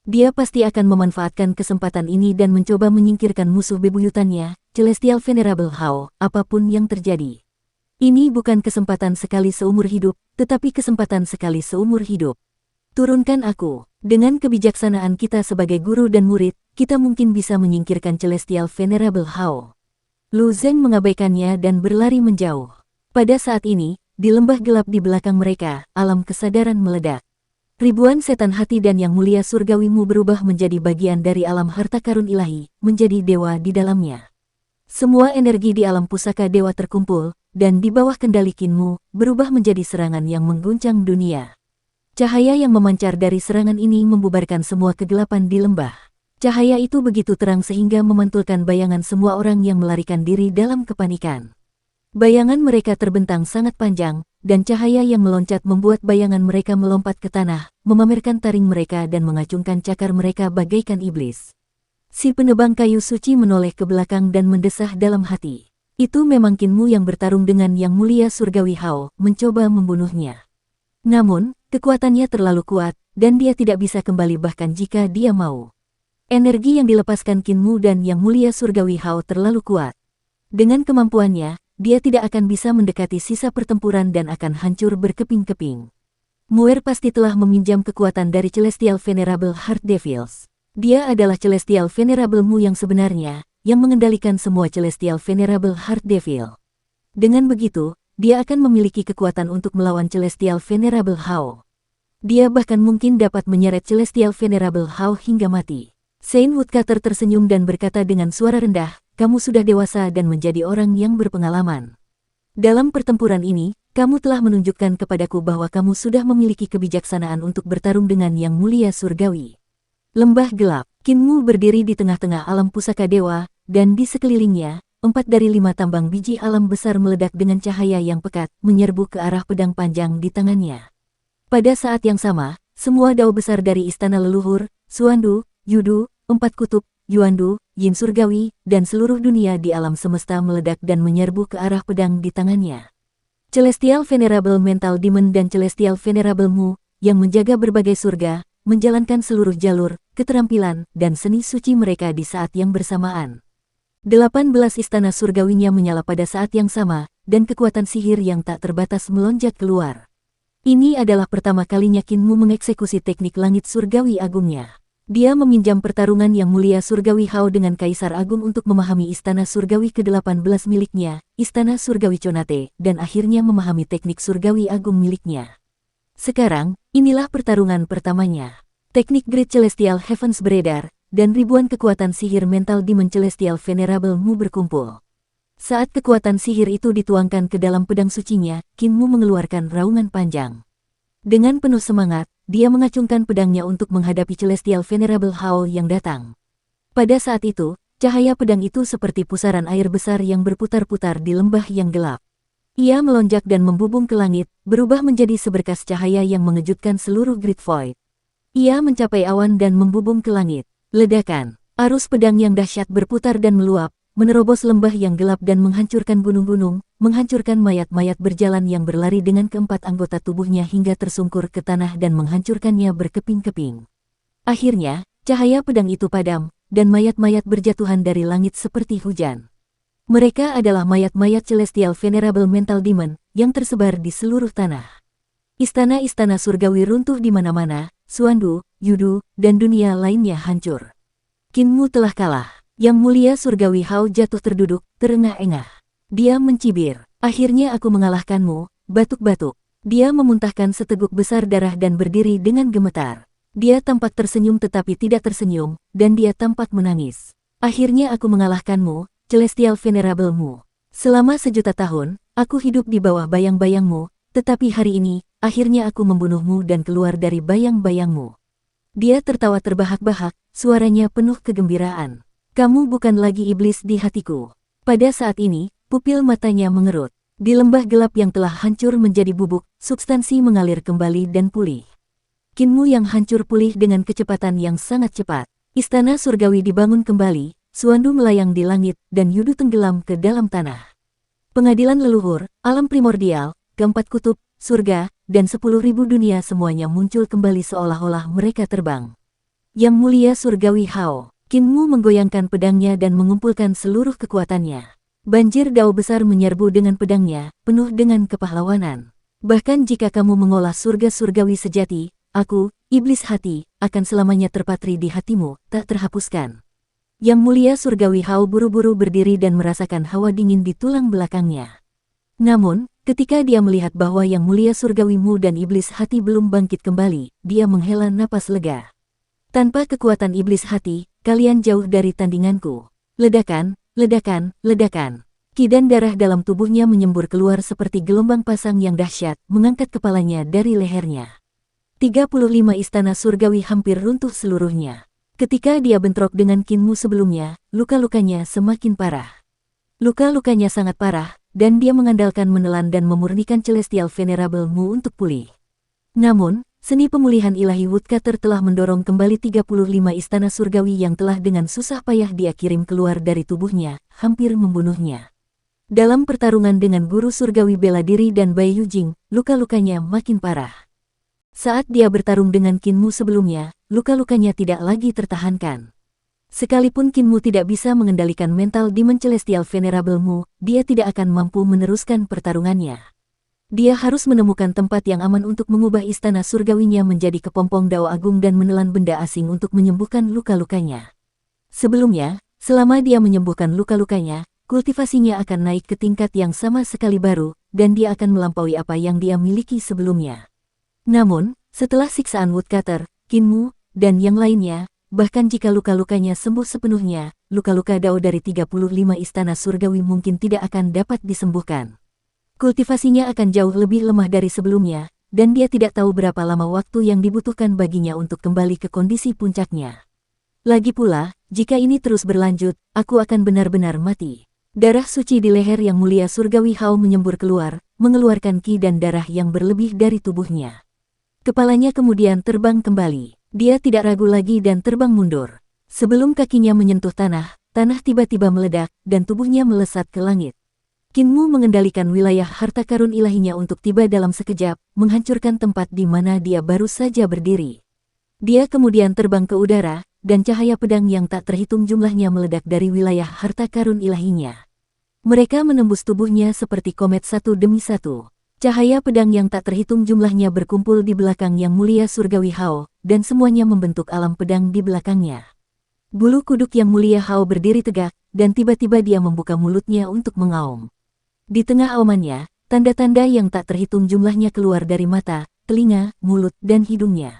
Dia pasti akan memanfaatkan kesempatan ini dan mencoba menyingkirkan musuh bebuyutannya, Celestial Venerable Hao, apapun yang terjadi. Ini bukan kesempatan sekali seumur hidup, tetapi kesempatan sekali seumur hidup. Turunkan aku. Dengan kebijaksanaan kita sebagai guru dan murid, kita mungkin bisa menyingkirkan Celestial Venerable Hao. Lu Zeng mengabaikannya dan berlari menjauh. Pada saat ini, di lembah gelap di belakang mereka, alam kesadaran meledak. Ribuan setan hati dan Yang Mulia Surgawimu berubah menjadi bagian dari alam harta karun ilahi, menjadi dewa di dalamnya. Semua energi di alam pusaka dewa terkumpul, dan di bawah kendali Kinmu, berubah menjadi serangan yang mengguncang dunia. Cahaya yang memancar dari serangan ini membubarkan semua kegelapan di lembah. Cahaya itu begitu terang sehingga memantulkan bayangan semua orang yang melarikan diri dalam kepanikan. Bayangan mereka terbentang sangat panjang, dan cahaya yang meloncat membuat bayangan mereka melompat ke tanah, memamerkan taring mereka dan mengacungkan cakar mereka bagaikan iblis. Si penebang kayu suci menoleh ke belakang dan mendesah dalam hati. Itu memang Qin Mu yang bertarung dengan Yang Mulia Surgawi Hao, mencoba membunuhnya. Namun, kekuatannya terlalu kuat, dan dia tidak bisa kembali bahkan jika dia mau. Energi yang dilepaskan Qin Mu dan Yang Mulia Surgawi Hao terlalu kuat. Dengan kemampuannya, dia tidak akan bisa mendekati sisa pertempuran dan akan hancur berkeping-keping. Muer pasti telah meminjam kekuatan dari Celestial Venerable Heart Devils. Dia adalah Celestial Venerable Mu yang sebenarnya, yang mengendalikan semua Celestial Venerable Heart Devil. Dengan begitu, dia akan memiliki kekuatan untuk melawan Celestial Venerable Hao. Dia bahkan mungkin dapat menyeret Celestial Venerable Hao hingga mati. Saint Woodcutter tersenyum dan berkata dengan suara rendah, "Kamu sudah dewasa dan menjadi orang yang berpengalaman. Dalam pertempuran ini, kamu telah menunjukkan kepadaku bahwa kamu sudah memiliki kebijaksanaan untuk bertarung dengan Yang Mulia Surgawi." Lembah gelap, Qin Mu berdiri di tengah-tengah alam pusaka dewa, dan di sekelilingnya, 4 dari 5 tambang biji alam besar meledak dengan cahaya yang pekat, menyerbu ke arah pedang panjang di tangannya. Pada saat yang sama, semua dao besar dari istana leluhur, Xuandu, Yudu, 4 kutub, Yuandu, Yin Surgawi, dan seluruh dunia di alam semesta meledak dan menyerbu ke arah pedang di tangannya. Celestial Venerable Mental Demon dan Celestial Venerable Mu, yang menjaga berbagai surga, menjalankan seluruh jalur, keterampilan, dan seni suci mereka di saat yang bersamaan. 18 istana surgawinya menyala pada saat yang sama, dan kekuatan sihir yang tak terbatas melonjak keluar. Ini adalah pertama kalinya Qin Mu mengeksekusi teknik langit surgawi agungnya. Dia meminjam pertarungan Yang Mulia Surgawi Hao dengan Kaisar Agung untuk memahami istana surgawi ke-18 miliknya, istana surgawi Conate, dan akhirnya memahami teknik surgawi agung miliknya. Sekarang, inilah pertarungan pertamanya. Teknik Great Celestial Heavens beredar, dan ribuan kekuatan sihir mental Demon Celestial Venerable Mu berkumpul. Saat kekuatan sihir itu dituangkan ke dalam pedang sucinya, Qin Mu mengeluarkan raungan panjang. Dengan penuh semangat, dia mengacungkan pedangnya untuk menghadapi Celestial Venerable Hao yang datang. Pada saat itu, cahaya pedang itu seperti pusaran air besar yang berputar-putar di lembah yang gelap. Ia melonjak dan membubung ke langit, berubah menjadi seberkas cahaya yang mengejutkan seluruh Great Void. Ia mencapai awan dan membubung ke langit. Ledakan, arus pedang yang dahsyat berputar dan meluap, menerobos lembah yang gelap dan menghancurkan gunung-gunung, menghancurkan mayat-mayat berjalan yang berlari dengan keempat anggota tubuhnya hingga tersungkur ke tanah dan menghancurkannya berkeping-keping. Akhirnya, cahaya pedang itu padam, dan mayat-mayat berjatuhan dari langit seperti hujan. Mereka adalah mayat-mayat Celestial Venerable Mental Demon, yang tersebar di seluruh tanah. Istana-istana surgawi runtuh di mana-mana, Xuandu, Yudu, dan dunia lainnya hancur. Qin Mu telah kalah. Yang Mulia Surgawi Hao jatuh terduduk, terengah-engah. Dia mencibir. "Akhirnya aku mengalahkanmu, batuk-batuk." Dia memuntahkan seteguk besar darah dan berdiri dengan gemetar. Dia tampak tersenyum tetapi tidak tersenyum, dan dia tampak menangis. "Akhirnya aku mengalahkanmu, Celestial Venerable Mu. Selama 1.000.000 tahun, aku hidup di bawah bayang-bayangmu, tetapi hari ini, akhirnya aku membunuhmu dan keluar dari bayang-bayangmu." Dia tertawa terbahak-bahak, suaranya penuh kegembiraan. "Kamu bukan lagi iblis di hatiku." Pada saat ini, pupil matanya mengerut. Di lembah gelap yang telah hancur menjadi bubuk, substansi mengalir kembali dan pulih. Qin Mu yang hancur pulih dengan kecepatan yang sangat cepat. Istana surgawi dibangun kembali, Xuandu melayang di langit, dan Yudu tenggelam ke dalam tanah. Pengadilan leluhur, alam primordial, keempat kutub, surga, dan 10.000 dunia semuanya muncul kembali seolah-olah mereka terbang. Yang Mulia Surgawi Hao. Qin Mu menggoyangkan pedangnya dan mengumpulkan seluruh kekuatannya. Banjir dao besar menyerbu dengan pedangnya, penuh dengan kepahlawanan. "Bahkan jika kamu mengolah surga surgawi sejati, aku, iblis hati, akan selamanya terpatri di hatimu, tak terhapuskan." Yang Mulia Surgawi Hao buru-buru berdiri dan merasakan hawa dingin di tulang belakangnya. Namun, ketika dia melihat bahwa Yang Mulia Surgawi Mu dan iblis hati belum bangkit kembali, dia menghela napas lega. "Tanpa kekuatan iblis hati, kalian jauh dari tandinganku." Ledakan, ledakan, ledakan. Ki dan darah dalam tubuhnya menyembur keluar seperti gelombang pasang yang dahsyat, mengangkat kepalanya dari lehernya. 35 istana surgawi hampir runtuh seluruhnya. Ketika dia bentrok dengan Qin Mu sebelumnya, luka-lukanya semakin parah. Luka-lukanya sangat parah, dan dia mengandalkan menelan dan memurnikan Celestial Venerable Mu untuk pulih. Namun, seni pemulihan ilahi Woodcutter telah mendorong kembali 35 istana surgawi yang telah dengan susah payah dia kirim keluar dari tubuhnya, hampir membunuhnya. Dalam pertarungan dengan guru surgawi bela diri dan Bai Yujing, luka-lukanya makin parah. Saat dia bertarung dengan Qin Mu sebelumnya, luka-lukanya tidak lagi tertahankan. Sekalipun Qin Mu tidak bisa mengendalikan mental Demon Celestial Venerable Mu, dia tidak akan mampu meneruskan pertarungannya. Dia harus menemukan tempat yang aman untuk mengubah istana surgawinya menjadi kepompong Dao Agung dan menelan benda asing untuk menyembuhkan luka-lukanya. Sebelumnya, selama dia menyembuhkan luka-lukanya, kultivasinya akan naik ke tingkat yang sama sekali baru, dan dia akan melampaui apa yang dia miliki sebelumnya. Namun, setelah siksaan Woodcutter, Qin Mu, dan yang lainnya, bahkan jika luka-lukanya sembuh sepenuhnya, luka-luka Dao dari 35 istana surgawi mungkin tidak akan dapat disembuhkan. Kultivasinya akan jauh lebih lemah dari sebelumnya, dan dia tidak tahu berapa lama waktu yang dibutuhkan baginya untuk kembali ke kondisi puncaknya. Lagi pula, jika ini terus berlanjut, aku akan benar-benar mati. Darah suci di leher yang mulia surgawi Hao menyembur keluar, mengeluarkan ki dan darah yang berlebih dari tubuhnya. Kepalanya kemudian terbang kembali. Dia tidak ragu lagi dan terbang mundur. Sebelum kakinya menyentuh tanah, tanah tiba-tiba meledak, dan tubuhnya melesat ke langit. Qin Mu mengendalikan wilayah harta karun ilahinya untuk tiba dalam sekejap, menghancurkan tempat di mana dia baru saja berdiri. Dia kemudian terbang ke udara, dan cahaya pedang yang tak terhitung jumlahnya meledak dari wilayah harta karun ilahinya. Mereka menembus tubuhnya seperti komet satu demi satu. Cahaya pedang yang tak terhitung jumlahnya berkumpul di belakang yang mulia surgawi Hao, dan semuanya membentuk alam pedang di belakangnya. Bulu kuduk yang mulia Hao berdiri tegak, dan tiba-tiba dia membuka mulutnya untuk mengaum. Di tengah aumannya, tanda-tanda yang tak terhitung jumlahnya keluar dari mata, telinga, mulut, dan hidungnya.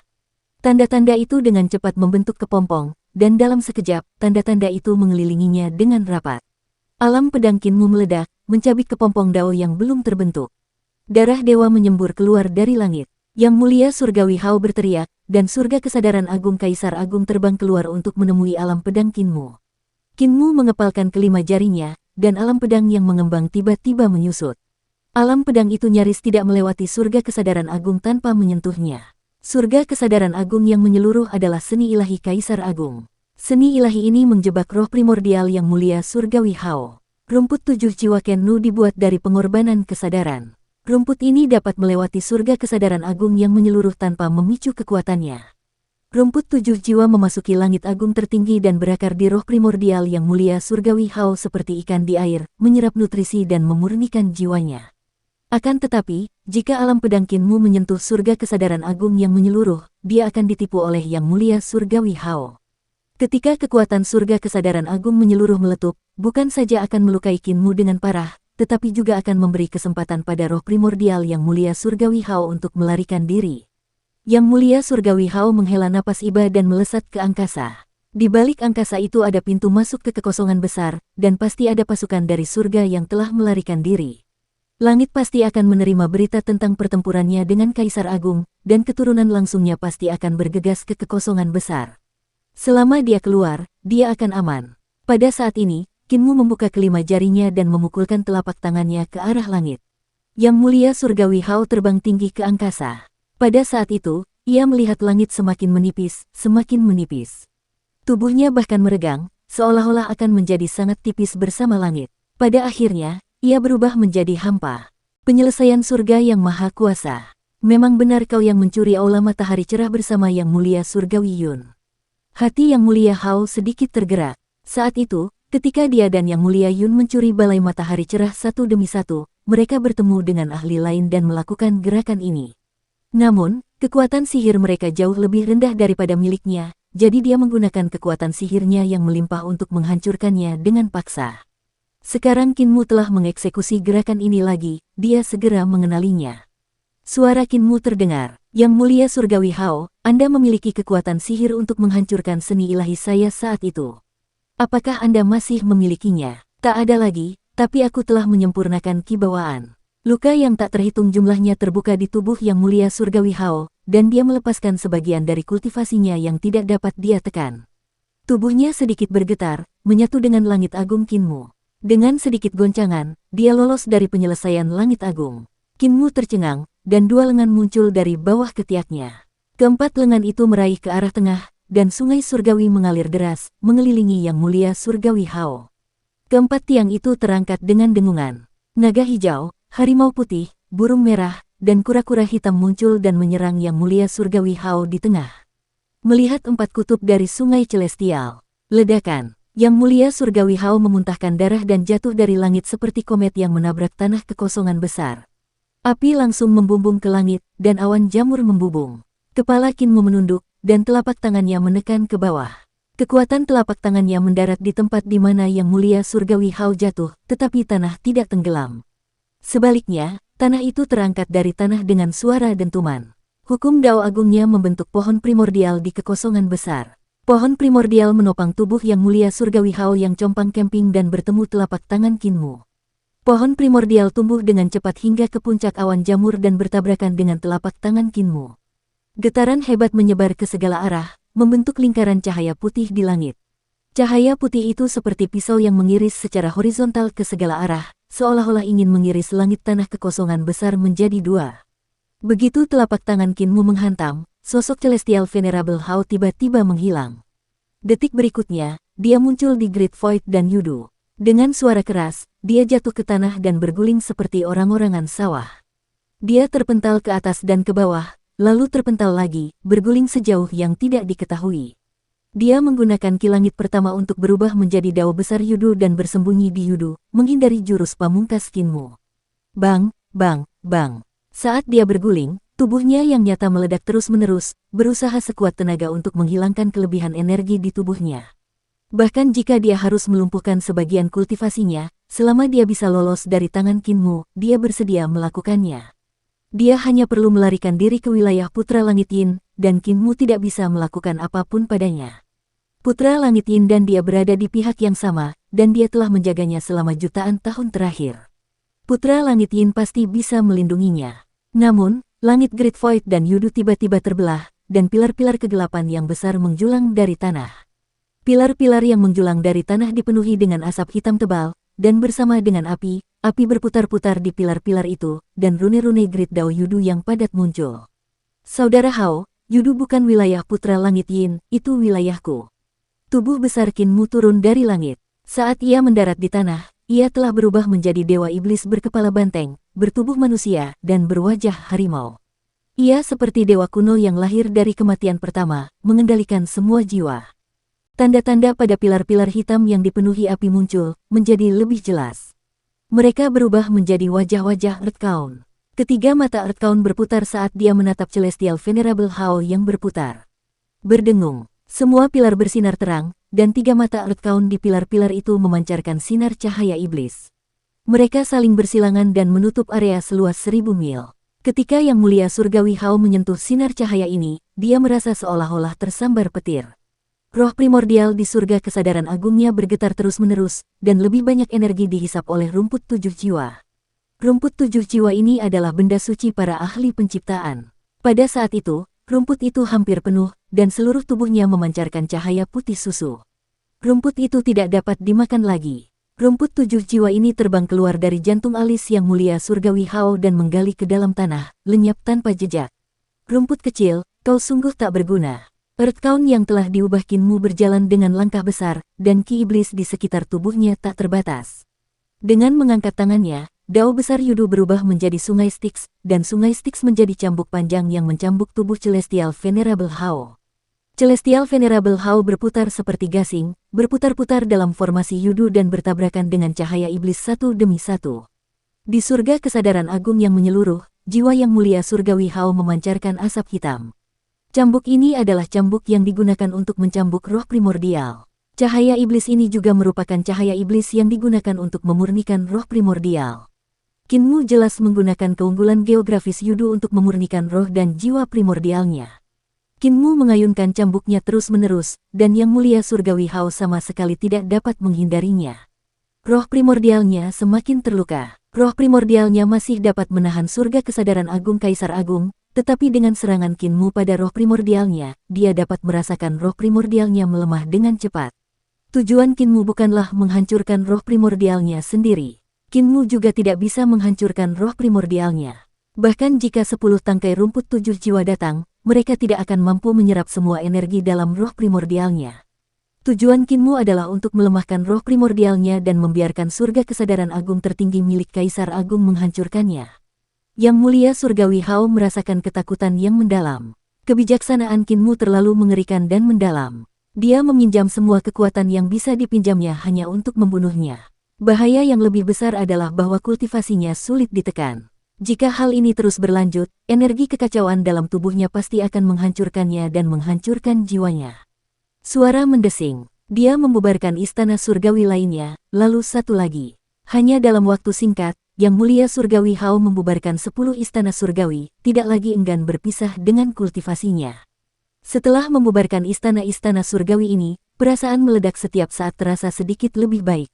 Tanda-tanda itu dengan cepat membentuk kepompong, dan dalam sekejap, tanda-tanda itu mengelilinginya dengan rapat. Alam pedang Qin Mu meledak, mencabik kepompong Dao yang belum terbentuk. Darah dewa menyembur keluar dari langit. Yang mulia surgawi Hao berteriak, dan surga kesadaran agung Kaisar Agung terbang keluar untuk menemui alam pedang Qin Mu. Qin Mu mengepalkan kelima jarinya, dan alam pedang yang mengembang tiba-tiba menyusut. Alam pedang itu nyaris tidak melewati surga kesadaran agung tanpa menyentuhnya. Surga kesadaran agung yang menyeluruh adalah seni ilahi Kaisar Agung. Seni ilahi ini menjebak roh primordial yang mulia surgawi Hao. Rumput 7 jiwa Ken-Nu dibuat dari pengorbanan kesadaran. Rumput ini dapat melewati surga kesadaran agung yang menyeluruh tanpa memicu kekuatannya. Rumput 7 jiwa memasuki langit agung tertinggi dan berakar di roh primordial yang mulia surgawi Hao seperti ikan di air, menyerap nutrisi dan memurnikan jiwanya. Akan tetapi, jika alam pedang Qin Mu menyentuh surga kesadaran agung yang menyeluruh, dia akan ditipu oleh yang mulia surgawi Hao. Ketika kekuatan surga kesadaran agung menyeluruh meletup, bukan saja akan melukai Qin Mu dengan parah, tetapi juga akan memberi kesempatan pada roh primordial yang mulia surgawi Hao untuk melarikan diri. Yang mulia surgawi Hao menghela napas iba dan melesat ke angkasa. Di balik angkasa itu ada pintu masuk ke kekosongan besar, dan pasti ada pasukan dari surga yang telah melarikan diri. Langit pasti akan menerima berita tentang pertempurannya dengan Kaisar Agung, dan keturunan langsungnya pasti akan bergegas ke kekosongan besar. Selama dia keluar, dia akan aman. Pada saat ini, Qin Mu membuka kelima jarinya dan memukulkan telapak tangannya ke arah langit. Yang mulia surgawi Hao terbang tinggi ke angkasa. Pada saat itu, ia melihat langit semakin menipis, semakin menipis. Tubuhnya bahkan meregang, seolah-olah akan menjadi sangat tipis bersama langit. Pada akhirnya, ia berubah menjadi hampa. Penyelesaian surga yang maha kuasa. Memang benar kau yang mencuri aula matahari cerah bersama yang mulia surgawi Yun. Hati yang mulia Hao sedikit tergerak. Saat itu, ketika dia dan Yang Mulia Yun mencuri balai matahari cerah satu demi satu, mereka bertemu dengan ahli lain dan melakukan gerakan ini. Namun, kekuatan sihir mereka jauh lebih rendah daripada miliknya, jadi dia menggunakan kekuatan sihirnya yang melimpah untuk menghancurkannya dengan paksa. Sekarang Qin Mu telah mengeksekusi gerakan ini lagi, dia segera mengenalinya. Suara Qin Mu terdengar, Yang Mulia Surgawi Hao, Anda memiliki kekuatan sihir untuk menghancurkan seni ilahi saya saat itu. Apakah Anda masih memilikinya? Tak ada lagi, tapi aku telah menyempurnakan ki bawaan. Luka yang tak terhitung jumlahnya terbuka di tubuh Yang Mulia Surgawi Hao, dan dia melepaskan sebagian dari kultivasinya yang tidak dapat dia tekan. Tubuhnya sedikit bergetar, menyatu dengan langit agung Qin Mu. Dengan sedikit goncangan, dia lolos dari penyelesaian langit agung. Kinmu tercengang, dan dua lengan muncul dari bawah ketiaknya. Keempat lengan itu meraih ke arah tengah, dan sungai surgawi mengalir deras, mengelilingi Yang Mulia Surgawi Hao. Keempat tiang itu terangkat dengan dengungan. Naga hijau, harimau putih, burung merah, dan kura-kura hitam muncul dan menyerang Yang Mulia Surgawi Hao di tengah. Melihat empat kutub dari sungai celestial. Ledakan. Yang Mulia Surgawi Hao memuntahkan darah dan jatuh dari langit seperti komet yang menabrak tanah kekosongan besar. Api langsung membumbung ke langit, dan awan jamur membubung. Kepala Kinmu menunduk, dan telapak tangannya menekan ke bawah. Kekuatan telapak tangannya mendarat di tempat di mana Yang Mulia Surgawi Hao jatuh, tetapi tanah tidak tenggelam. Sebaliknya, tanah itu terangkat dari tanah dengan suara dentuman. Hukum Dao Agungnya membentuk pohon primordial di kekosongan besar. Pohon primordial menopang tubuh Yang Mulia Surgawi Hao yang compang-camping dan bertemu telapak tangan Kinmu. Pohon primordial tumbuh dengan cepat hingga ke puncak awan jamur dan bertabrakan dengan telapak tangan Kinmu. Getaran hebat menyebar ke segala arah, membentuk lingkaran cahaya putih di langit. Cahaya putih itu seperti pisau yang mengiris secara horizontal ke segala arah, seolah-olah ingin mengiris langit tanah kekosongan besar menjadi dua. Begitu telapak tangan Kinmu menghantam, sosok Celestial Venerable Hao tiba-tiba menghilang. Detik berikutnya, dia muncul di Great Void dan Yudu. Dengan suara keras, dia jatuh ke tanah dan berguling seperti orang-orangan sawah. Dia terpental ke atas dan ke bawah, lalu terpental lagi, berguling sejauh yang tidak diketahui. Dia menggunakan ki langit pertama untuk berubah menjadi dao besar Yudu dan bersembunyi di Yudu, menghindari jurus pamungkas Kinmu. Bang, bang, bang. Saat dia berguling, tubuhnya yang nyata meledak terus-menerus, berusaha sekuat tenaga untuk menghilangkan kelebihan energi di tubuhnya. Bahkan jika dia harus melumpuhkan sebagian kultivasinya, selama dia bisa lolos dari tangan Kinmu, dia bersedia melakukannya. Dia hanya perlu melarikan diri ke wilayah Putra Langit Yin, dan Kinmu tidak bisa melakukan apapun padanya. Putra Langit Yin dan dia berada di pihak yang sama, dan dia telah menjaganya selama jutaan tahun terakhir. Putra Langit Yin pasti bisa melindunginya. Namun, langit Great Void dan Yudu tiba-tiba terbelah, dan pilar-pilar kegelapan yang besar menjulang dari tanah. Pilar-pilar yang menjulang dari tanah dipenuhi dengan asap hitam tebal, dan bersama dengan api berputar-putar di pilar-pilar itu, dan rune-rune Great Dao Yudu yang padat muncul. Saudara Hao, Yudu bukan wilayah Putra Langit Yin, itu wilayahku. Tubuh besar Kinmu turun dari langit. Saat ia mendarat di tanah, ia telah berubah menjadi dewa iblis berkepala banteng, bertubuh manusia, dan berwajah harimau. Ia seperti dewa kuno yang lahir dari kematian pertama, mengendalikan semua jiwa. Tanda-tanda pada pilar-pilar hitam yang dipenuhi api muncul, menjadi lebih jelas. Mereka berubah menjadi wajah-wajah Earthbound. Ketiga mata Earthbound berputar saat dia menatap Celestial Venerable Hao yang berputar. Berdengung, semua pilar bersinar terang, dan tiga mata Earthbound di pilar-pilar itu memancarkan sinar cahaya iblis. Mereka saling bersilangan dan menutup area seluas 1000 mil. Ketika Yang Mulia Surgawi Hao menyentuh sinar cahaya ini, dia merasa seolah-olah tersambar petir. Roh primordial di surga kesadaran agungnya bergetar terus-menerus, dan lebih banyak energi dihisap oleh rumput 7 jiwa. Rumput 7 jiwa ini adalah benda suci para ahli penciptaan. Pada saat itu, rumput itu hampir penuh, dan seluruh tubuhnya memancarkan cahaya putih susu. Rumput itu tidak dapat dimakan lagi. Rumput 7 jiwa ini terbang keluar dari jantung alis Yang Mulia Surgawi Hao dan menggali ke dalam tanah, lenyap tanpa jejak. Rumput kecil, kau sungguh tak berguna. Earthbound yang telah diubah Kinmu berjalan dengan langkah besar, dan ki iblis di sekitar tubuhnya tak terbatas. Dengan mengangkat tangannya, dao besar Yudu berubah menjadi sungai Styx, dan sungai Styx menjadi cambuk panjang yang mencambuk tubuh Celestial Venerable Hao. Celestial Venerable Hao berputar seperti gasing, berputar-putar dalam formasi Yudu dan bertabrakan dengan cahaya iblis satu demi satu. Di surga kesadaran agung yang menyeluruh, jiwa Yang Mulia Surgawi Hao memancarkan asap hitam. Cambuk ini adalah cambuk yang digunakan untuk mencambuk roh primordial. Cahaya iblis ini juga merupakan cahaya iblis yang digunakan untuk memurnikan roh primordial. Kinmu jelas menggunakan keunggulan geografis Yudu untuk memurnikan roh dan jiwa primordialnya. Kinmu mengayunkan cambuknya terus-menerus, dan Yang Mulia Surgawi Hao sama sekali tidak dapat menghindarinya. Roh primordialnya semakin terluka. Roh primordialnya masih dapat menahan surga kesadaran agung Kaisar Agung, tetapi dengan serangan Kinmu pada roh primordialnya, dia dapat merasakan roh primordialnya melemah dengan cepat. Tujuan Kinmu bukanlah menghancurkan roh primordialnya sendiri. Kinmu juga tidak bisa menghancurkan roh primordialnya. Bahkan jika 10 tangkai rumput 7 jiwa datang, mereka tidak akan mampu menyerap semua energi dalam roh primordialnya. Tujuan Kinmu adalah untuk melemahkan roh primordialnya dan membiarkan surga kesadaran agung tertinggi milik Kaisar Agung menghancurkannya. Yang Mulia Surgawi Hao merasakan ketakutan yang mendalam. Kebijaksanaan Kinmu terlalu mengerikan dan mendalam. Dia meminjam semua kekuatan yang bisa dipinjamnya hanya untuk membunuhnya. Bahaya yang lebih besar adalah bahwa kultivasinya sulit ditekan. Jika hal ini terus berlanjut, energi kekacauan dalam tubuhnya pasti akan menghancurkannya dan menghancurkan jiwanya. Suara mendesing. Dia membubarkan istana surgawi lainnya, lalu satu lagi. Hanya dalam waktu singkat, Yang Mulia Surgawi Hao membubarkan 10 istana surgawi, tidak lagi enggan berpisah dengan kultivasinya. Setelah membubarkan istana-istana surgawi ini, perasaan meledak setiap saat terasa sedikit lebih baik.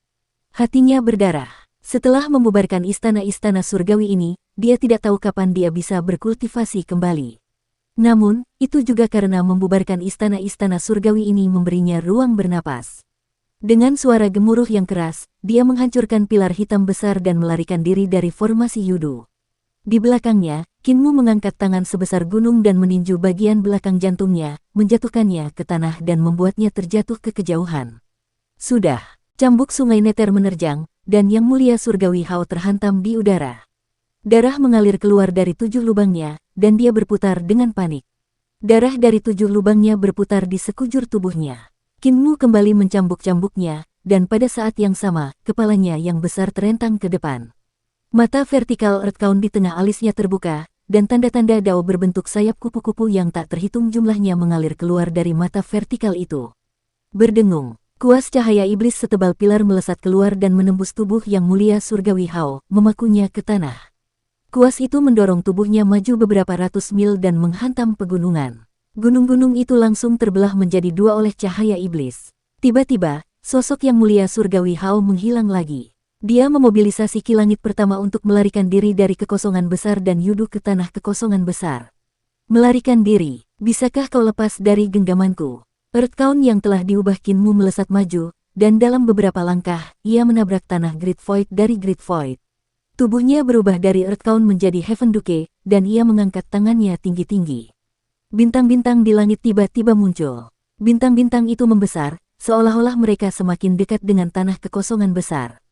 Hatinya berdarah. Setelah membubarkan istana-istana surgawi ini, dia tidak tahu kapan dia bisa berkultivasi kembali. Namun, itu juga karena membubarkan istana-istana surgawi ini memberinya ruang bernapas. Dengan suara gemuruh yang keras, dia menghancurkan pilar hitam besar dan melarikan diri dari formasi Yudu. Di belakangnya, Kinmu mengangkat tangan sebesar gunung dan meninju bagian belakang jantungnya, menjatuhkannya ke tanah dan membuatnya terjatuh ke kejauhan. Sudah, cambuk sungai Neter menerjang, dan Yang Mulia Surgawi Hao terhantam di udara. Darah mengalir keluar dari 7 lubangnya, dan dia berputar dengan panik. Darah dari 7 lubangnya berputar di sekujur tubuhnya. Kinmu kembali mencambuk-cambuknya, dan pada saat yang sama, kepalanya yang besar terentang ke depan. Mata vertikal Earthbound di tengah alisnya terbuka, dan tanda-tanda dao berbentuk sayap kupu-kupu yang tak terhitung jumlahnya mengalir keluar dari mata vertikal itu. Berdengung. Kuas cahaya iblis setebal pilar melesat keluar dan menembus tubuh Yang Mulia Surgawi Hao, memakunya ke tanah. Kuas itu mendorong tubuhnya maju beberapa ratus mil dan menghantam pegunungan. Gunung-gunung itu langsung terbelah menjadi 2 oleh cahaya iblis. Tiba-tiba, sosok Yang Mulia Surgawi Hao menghilang lagi. Dia memobilisasi ki langit pertama untuk melarikan diri dari kekosongan besar dan yudu ke tanah kekosongan besar. Melarikan diri, bisakah kau lepas dari genggamanku? Earthbound yang telah diubah Kinmu melesat maju, dan dalam beberapa langkah, ia menabrak tanah Great Void dari Great Void. Tubuhnya berubah dari Earthbound menjadi Heaven Duke, dan ia mengangkat tangannya tinggi-tinggi. Bintang-bintang di langit tiba-tiba muncul. Bintang-bintang itu membesar, seolah-olah mereka semakin dekat dengan tanah kekosongan besar.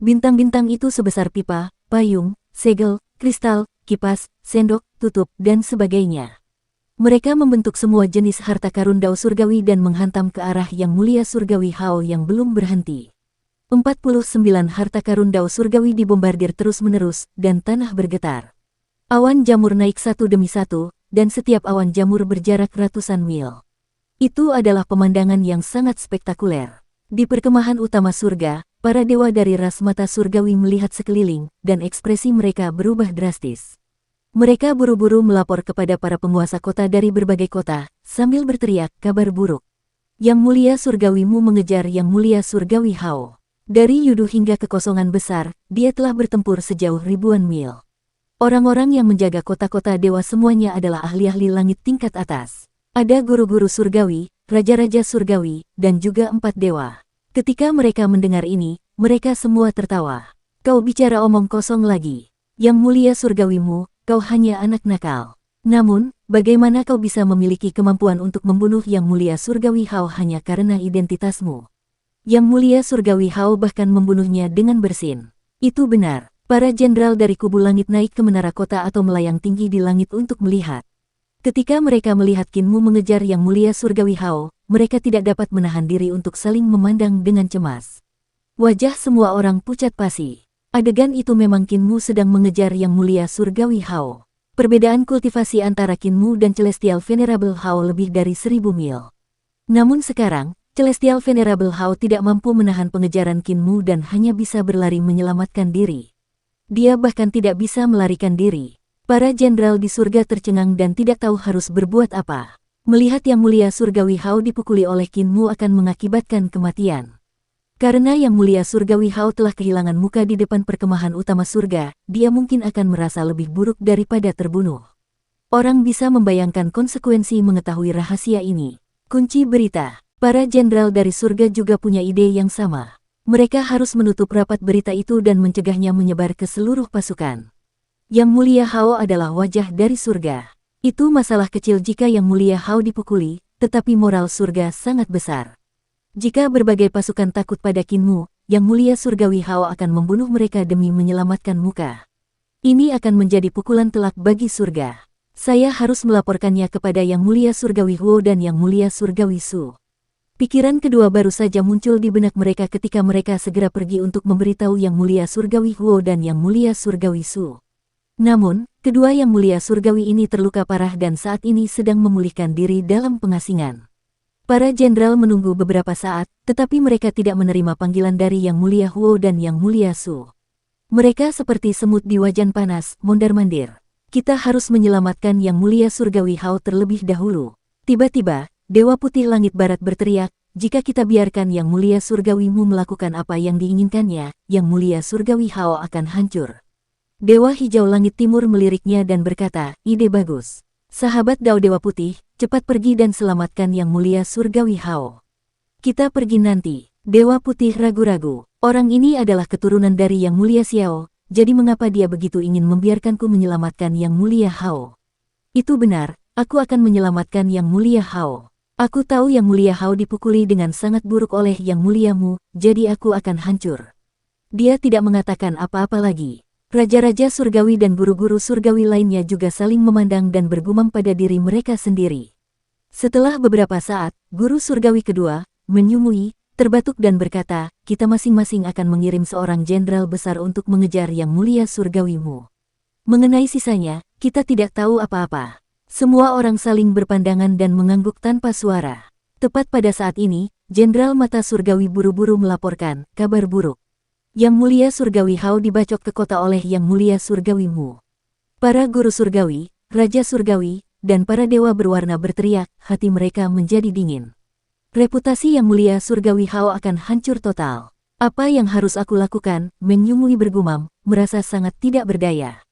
Bintang-bintang itu sebesar pipa, payung, segel, kristal, kipas, sendok, tutup, dan sebagainya. Mereka membentuk semua jenis harta karun dao surgawi dan menghantam ke arah Yang Mulia Surgawi Hao yang belum berhenti. 49 harta karun dao surgawi dibombardir terus-menerus, dan tanah bergetar. Awan jamur naik satu demi satu, dan setiap awan jamur berjarak ratusan mil. Itu adalah pemandangan yang sangat spektakuler. Di perkemahan utama surga, para dewa dari ras mata surgawi melihat sekeliling, dan ekspresi mereka berubah drastis. Mereka buru-buru melapor kepada para penguasa kota dari berbagai kota, sambil berteriak kabar buruk. Yang Mulia Surgawimu mengejar Yang Mulia Surgawi Hao. Dari Yudu hingga kekosongan besar, dia telah bertempur sejauh ribuan mil. Orang-orang yang menjaga kota-kota dewa semuanya adalah ahli-ahli langit tingkat atas. Ada guru-guru surgawi, raja-raja surgawi, dan juga 4 dewa. Ketika mereka mendengar ini, mereka semua tertawa. Kau bicara omong kosong lagi. Yang Mulia Surgawimu, kau hanya anak nakal. Namun, bagaimana kau bisa memiliki kemampuan untuk membunuh Yang Mulia Surgawi Hao hanya karena identitasmu? Yang Mulia Surgawi Hao bahkan membunuhnya dengan bersin. Itu benar. Para jenderal dari kubu langit naik ke menara kota atau melayang tinggi di langit untuk melihat. Ketika mereka melihat Kinmu mengejar Yang Mulia Surgawi Hao, mereka tidak dapat menahan diri untuk saling memandang dengan cemas. Wajah semua orang pucat pasi. Adegan itu memang Kinmu sedang mengejar Yang Mulia Surgawi Hao. Perbedaan kultivasi antara Kinmu dan Celestial Venerable Hao lebih dari 1000 mil. Namun sekarang, Celestial Venerable Hao tidak mampu menahan pengejaran Kinmu dan hanya bisa berlari menyelamatkan diri. Dia bahkan tidak bisa melarikan diri. Para jenderal di surga tercengang dan tidak tahu harus berbuat apa. Melihat Yang Mulia Surgawi Hao dipukuli oleh Kinmu akan mengakibatkan kematian. Karena Yang Mulia Surgawi Hao telah kehilangan muka di depan perkemahan utama surga, dia mungkin akan merasa lebih buruk daripada terbunuh. Orang bisa membayangkan konsekuensi mengetahui rahasia ini. Kunci berita. Para jenderal dari surga juga punya ide yang sama. Mereka harus menutup rapat berita itu dan mencegahnya menyebar ke seluruh pasukan. Yang Mulia Hao adalah wajah dari surga. Itu masalah kecil jika Yang Mulia Hao dipukuli, tetapi moral surga sangat besar. Jika berbagai pasukan takut pada Kinmu, Yang Mulia Surgawi Hao akan membunuh mereka demi menyelamatkan muka. Ini akan menjadi pukulan telak bagi surga. Saya harus melaporkannya kepada Yang Mulia Surgawi Huo dan Yang Mulia Surgawi Su. Pikiran kedua baru saja muncul di benak mereka ketika mereka segera pergi untuk memberitahu Yang Mulia Surgawi Huo dan Yang Mulia Surgawi Su. Namun, kedua Yang Mulia Surgawi ini terluka parah dan saat ini sedang memulihkan diri dalam pengasingan. Para jenderal menunggu beberapa saat, tetapi mereka tidak menerima panggilan dari Yang Mulia Huo dan Yang Mulia Su. Mereka seperti semut di wajan panas, mondar-mandir. Kita harus menyelamatkan Yang Mulia Surgawi Hao terlebih dahulu. Tiba-tiba, Dewa Putih Langit Barat berteriak, jika kita biarkan Yang Mulia Surgawimu melakukan apa yang diinginkannya, Yang Mulia Surgawi Hao akan hancur. Dewa Hijau Langit Timur meliriknya dan berkata, ide bagus. Sahabat Dao Dewa Putih, cepat pergi dan selamatkan Yang Mulia Surgawi Hao. Kita pergi nanti. Dewa Putih ragu-ragu. Orang ini adalah keturunan dari Yang Mulia Xiao, jadi mengapa dia begitu ingin membiarkanku menyelamatkan Yang Mulia Hao? Itu benar, aku akan menyelamatkan Yang Mulia Hao. Aku tahu Yang Mulia Hao dipukuli dengan sangat buruk oleh Yang Muliamu, jadi aku akan hancur. Dia tidak mengatakan apa-apa lagi. Raja-raja surgawi dan guru-guru surgawi lainnya juga saling memandang dan bergumam pada diri mereka sendiri. Setelah beberapa saat, guru surgawi kedua, menyumui, terbatuk dan berkata, kita masing-masing akan mengirim seorang jenderal besar untuk mengejar Yang Mulia Surgawimu. Mengenai sisanya, kita tidak tahu apa-apa. Semua orang saling berpandangan dan mengangguk tanpa suara. Tepat pada saat ini, Jenderal Mata Surgawi buru-buru melaporkan, kabar buruk. Yang Mulia Surgawi Hao dibacok ke kota oleh Yang Mulia Surgawimu. Para guru surgawi, raja surgawi, dan para dewa berwarna berteriak, hati mereka menjadi dingin. Reputasi Yang Mulia Surgawi Hao akan hancur total. Apa yang harus aku lakukan? Meng Yumui bergumam, merasa sangat tidak berdaya.